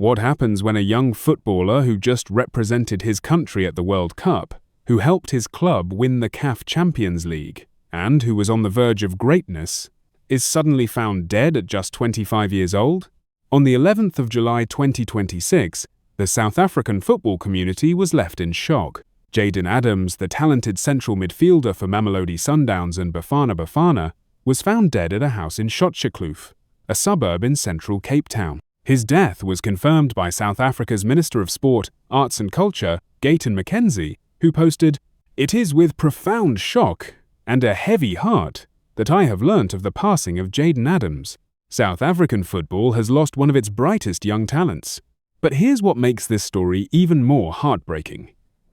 What happens when a young footballer who just represented his country at the World Cup, who helped his club win the CAF Champions League, and who was on the verge of greatness, is suddenly found dead at just 25 years old? On the 11th of July 2026, the South African football community was left in shock. Jayden Adams, the talented central midfielder for Mamelodi Sundowns and Bafana Bafana, was found dead at a house in Potchefstroom, a suburb in central Cape Town. His death was confirmed by South Africa's Minister of Sport, Arts and Culture, Jayden Adams, who posted, "It is with profound shock and a heavy heart that I have learnt of the passing of Jayden Adams. South African football has lost one of its brightest young talents." But here's what makes this story even more heartbreaking.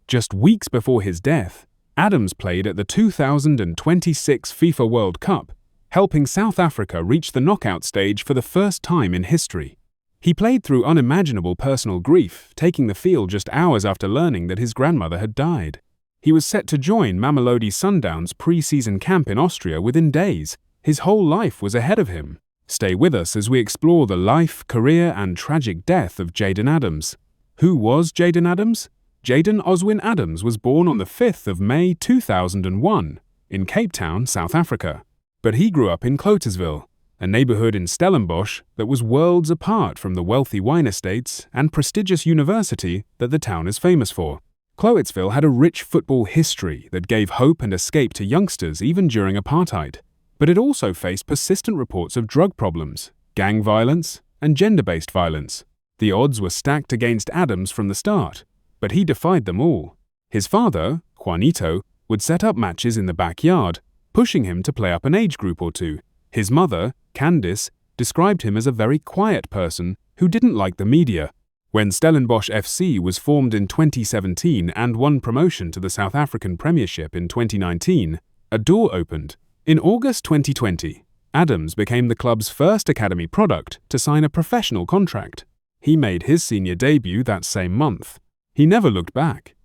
Just weeks before his death, Adams played at the 2026 FIFA World Cup, helping South Africa reach the knockout stage for the first time in history. He played through unimaginable personal grief, taking the field just hours after learning that his grandmother had died. He was set to join Mamelodi Sundowns' pre-season camp in Austria within days. His whole life was ahead of him. Stay with us as we explore the life, career, and tragic death of Jayden Adams. Who was Jayden Adams? Jayden Oswin Adams was born on the 5th of May 2001 in Cape Town, South Africa. But he grew up in Clotersville, a neighborhood in Stellenbosch that was worlds apart from the wealthy wine estates and prestigious university that the town is famous for. Clotersville had a rich football history that gave hope and escape to youngsters even during apartheid. But it also faced persistent reports of drug problems, gang violence, and gender-based violence. The odds were stacked against Adams from the start, but he defied them all. His father, Juanito, would set up matches in the backyard, pushing him to play up an age group or two. His mother, Candice, described him as a very quiet person who didn't like the media. When Stellenbosch FC was formed in 2017 and won promotion to the South African Premiership in 2019, a door opened. In August 2020, Adams became the club's first academy product to sign a professional contract. He made his senior debut that same month. He never looked back.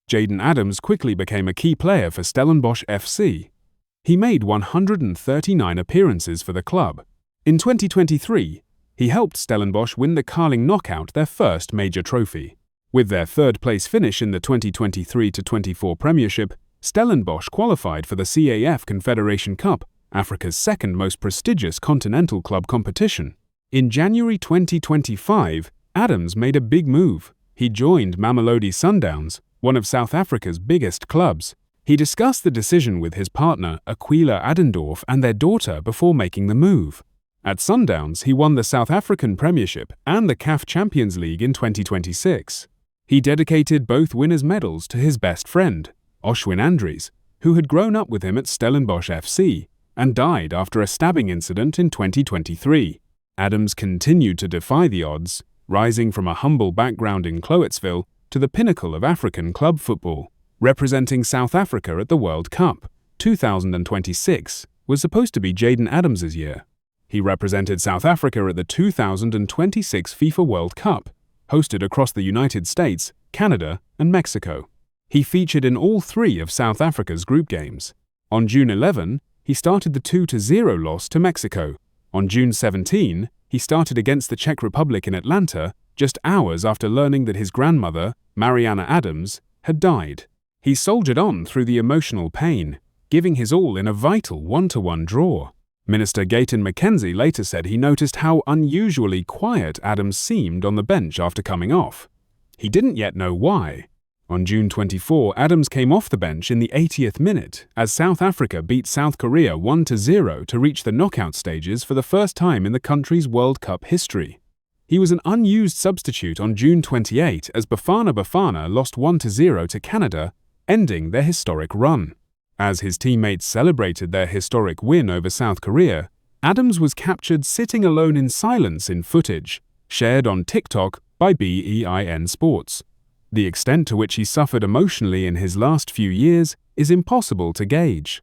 Jayden Adams quickly became a key player for Stellenbosch FC. He made 139 appearances for the club. In 2023, he helped Stellenbosch win the Carling Knockout, their first major trophy. With their third-place finish in the 2023-24 Premiership, Stellenbosch qualified for the CAF Confederation Cup, Africa's second most prestigious continental club competition. In January 2025, Adams made a big move. He joined Mamelodi Sundowns, one of South Africa's biggest clubs. He discussed the decision with his partner, Aquila Adendorf, and their daughter before making the move. At Sundowns, he won the South African Premiership and the CAF Champions League in 2026. He dedicated both winners' medals to his best friend, Oswin Andries, who had grown up with him at Stellenbosch FC and died after a stabbing incident in 2023. Adams continued to defy the odds, rising from a humble background in Clotersville to the pinnacle of African club football. Representing South Africa at the World Cup, 2026 was supposed to be Jayden Adams' year. He represented South Africa at the 2026 FIFA World Cup, hosted across the United States, Canada, and Mexico. He featured in all three of South Africa's group games. On June 11, he started the 2-0 loss to Mexico. On June 17, he started against the Czech Republic in Atlanta, just hours after learning that his grandmother, Mariana Adams, had died. He soldiered on through the emotional pain, giving his all in a vital 1-1 draw. Minister Jayden Adams later said he noticed how unusually quiet Adams seemed on the bench after coming off. He didn't yet know why. On June 24, Adams came off the bench in the 80th minute as South Africa beat South Korea 1-0 to reach the knockout stages for the first time in the country's World Cup history. He was an unused substitute on June 28 as Bafana Bafana lost 1-0 to Canada, ending their historic run. As his teammates celebrated their historic win over South Korea, Adams was captured sitting alone in silence in footage, shared on TikTok by beIN Sports. The extent to which he suffered emotionally in his last few years is impossible to gauge.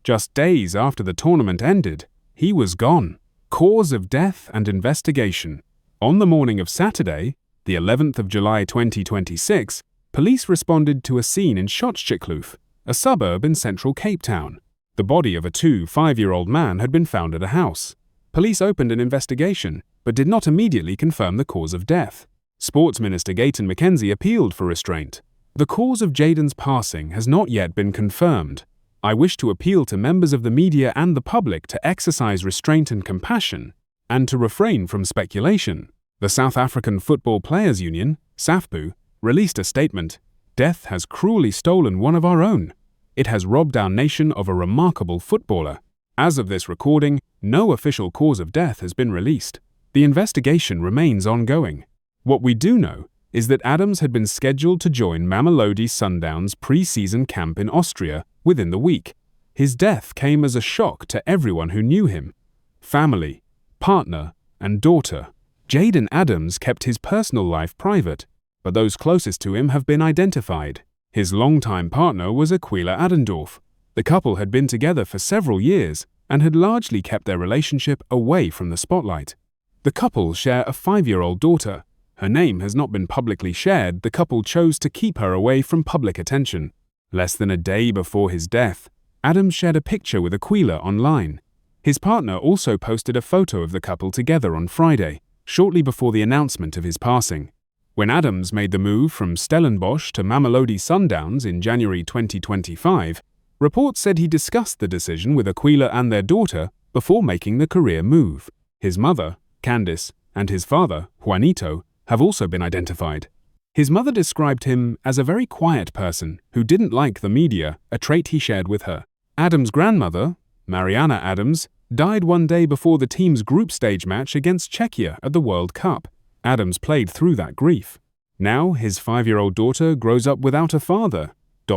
Just days after the tournament ended, he was gone. Cause of death and investigation. On the morning of Saturday, the 11th of July 2026, police responded to a scene in Potchefstroom, a suburb in central Cape Town. The body of a 5-year-old man had been found at a house. Police opened an investigation, but did not immediately confirm the cause of death. Sports Minister Gayton Mackenzie appealed for restraint. The cause of Jayden's passing has not yet been confirmed. I wish to appeal to members of the media and the public to exercise restraint and compassion, and to refrain from speculation. The South African Football Players Union, SAFPU, released a statement. Death has cruelly stolen one of our own. It has robbed our nation of a remarkable footballer. As of this recording, no official cause of death has been released. The investigation remains ongoing. What we do know is that Adams had been scheduled to join Mamelodi Sundowns' pre-season camp in Austria within the week. His death came as a shock to everyone who knew him. Family, partner, and daughter. Jayden Adams kept his personal life private, but those closest to him have been identified. His longtime partner was Aquila Adendorf. The couple had been together for several years and had largely kept their relationship away from the spotlight. The couple share a 5-year-old daughter. Her name has not been publicly shared. The couple chose to keep her away from public attention. Less than a day before his death, Adams shared a picture with Aquila online. His partner also posted a photo of the couple together on Friday, shortly before the announcement of his passing. When Adams made the move from Stellenbosch to Mamelodi Sundowns in January 2025, reports said he discussed the decision with Aquila and their daughter before making the career move. His mother, Candice, and his father, Juanito, have also been identified. His mother described him as a very quiet person who didn't like the media, a trait he shared with her. Adams' grandmother, Mariana Adams, died one day before the team's group stage match against Czechia at the World Cup. Adams played through that grief. Now his 5-year-old daughter grows up without a father.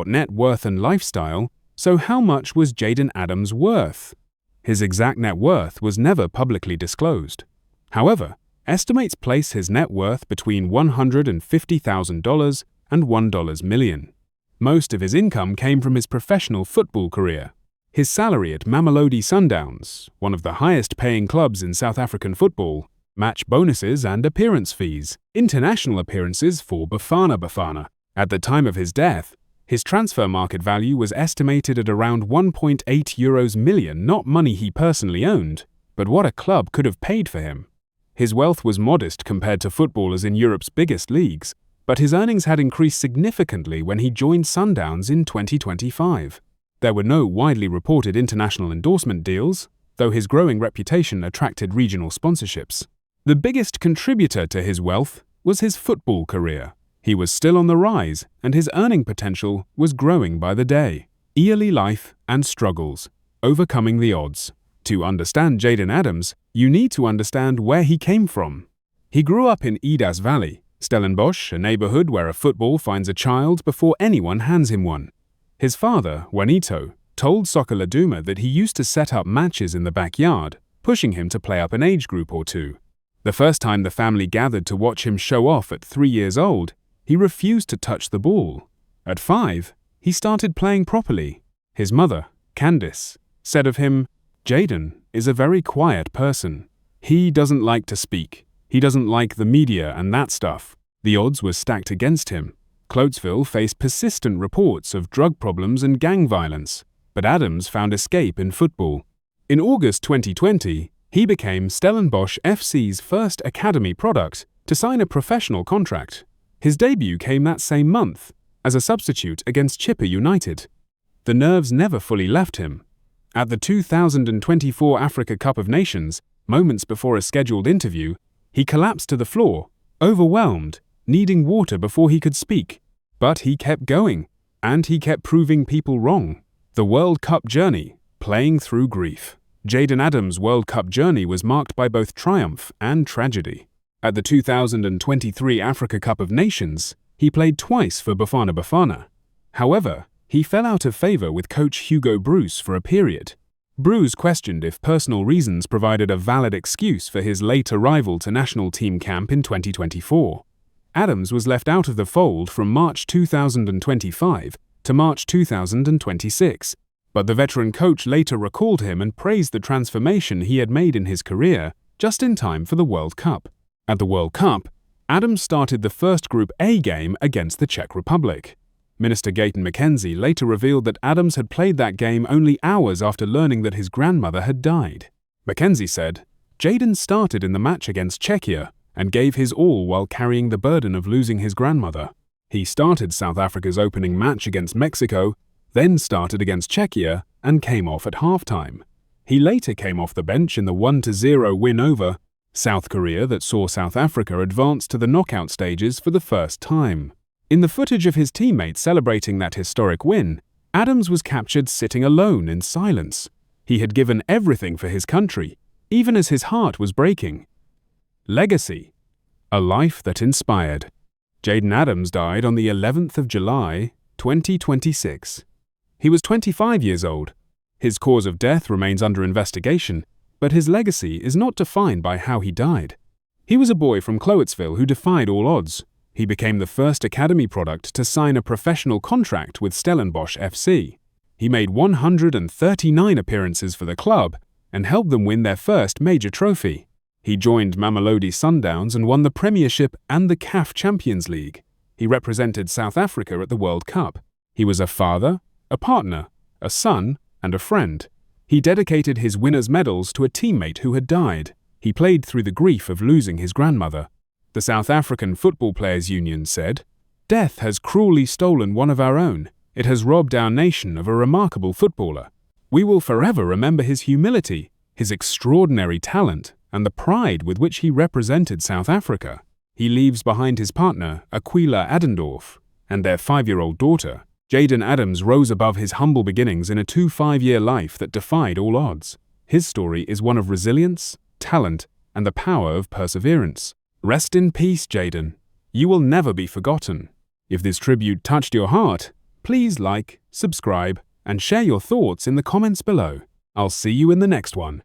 Net worth and lifestyle. So how much was Jayden Adams worth? His exact net worth was never publicly disclosed. However, estimates place his net worth between $150,000 and $1 million. Most of his income came from his professional football career. His salary at Mamelodi Sundowns, one of the highest-paying clubs in South African football, match bonuses and appearance fees, international appearances for Bafana Bafana. At the time of his death, his transfer market value was estimated at around €1.8 million, not money he personally owned, but what a club could have paid for him. His wealth was modest compared to footballers in Europe's biggest leagues, but his earnings had increased significantly when he joined Sundowns in 2025. There were no widely reported international endorsement deals, though his growing reputation attracted regional sponsorships. The biggest contributor to his wealth was his football career. He was still on the rise, and his earning potential was growing by the day. Early life and struggles, overcoming the odds. To understand Jayden Adams, you need to understand where he came from. He grew up in Idas Valley, Stellenbosch, a neighborhood where a football finds a child before anyone hands him one. His father, Juanito, told Soccer Laduma that he used to set up matches in the backyard, pushing him to play up an age group or two. The first time the family gathered to watch him show off at 3 years old, he refused to touch the ball. At 5, he started playing properly. His mother, Candice, said of him, "Jayden is a very quiet person. He doesn't like to speak. He doesn't like the media and that stuff." The odds were stacked against him. Cloutesville faced persistent reports of drug problems and gang violence, but Adams found escape in football. In August 2020, he became Stellenbosch FC's first academy product to sign a professional contract. His debut came that same month, as a substitute against Chippa United. The nerves never fully left him. At the 2024 Africa Cup of Nations, moments before a scheduled interview, he collapsed to the floor, overwhelmed, needing water before he could speak. But he kept going, and he kept proving people wrong. The World Cup journey, playing through grief. Jayden Adams' World Cup journey was marked by both triumph and tragedy. At the 2023 Africa Cup of Nations, he played twice for Bafana Bafana. However, he fell out of favor with coach Hugo Bruce for a period. Bruce questioned if personal reasons provided a valid excuse for his late arrival to national team camp in 2024. Adams was left out of the fold from March 2025 to March 2026, but the veteran coach later recalled him and praised the transformation he had made in his career just in time for the World Cup. At the World Cup, Adams started the first Group A game against the Czech Republic. Minister Gayton Mackenzie later revealed that Adams had played that game only hours after learning that his grandmother had died. Mackenzie said, "Jayden started in the match against Czechia and gave his all while carrying the burden of losing his grandmother. He started South Africa's opening match against Mexico, then started against Czechia and came off at halftime. He later came off the bench in the 1-0 win over South Korea that saw South Africa advance to the knockout stages for the first time. In the footage of his teammates celebrating that historic win, Adams was captured sitting alone in silence. He had given everything for his country, even as his heart was breaking. Legacy. A life that inspired. Jayden Adams died on the 11th of July, 2026. He was 25 years old. His cause of death remains under investigation, but his legacy is not defined by how he died. He was a boy from Cloetsville who defied all odds. He became the first academy product to sign a professional contract with Stellenbosch FC. He made 139 appearances for the club and helped them win their first major trophy. He joined Mamelodi Sundowns and won the Premiership and the CAF Champions League. He represented South Africa at the World Cup. He was a father, a partner, a son, and a friend. He dedicated his winners' medals to a teammate who had died. He played through the grief of losing his grandmother. The South African Football Players Union said, "Death has cruelly stolen one of our own. It has robbed our nation of a remarkable footballer. We will forever remember his humility, his extraordinary talent, and the pride with which he represented South Africa." He leaves behind his partner, Aquila Adendorf, and their 5-year-old daughter. Jayden Adams rose above his humble beginnings in a 5-year life that defied all odds. His story is one of resilience, talent, and the power of perseverance. Rest in peace, Jayden. You will never be forgotten. If this tribute touched your heart, please like, subscribe, and share your thoughts in the comments below. I'll see you in the next one.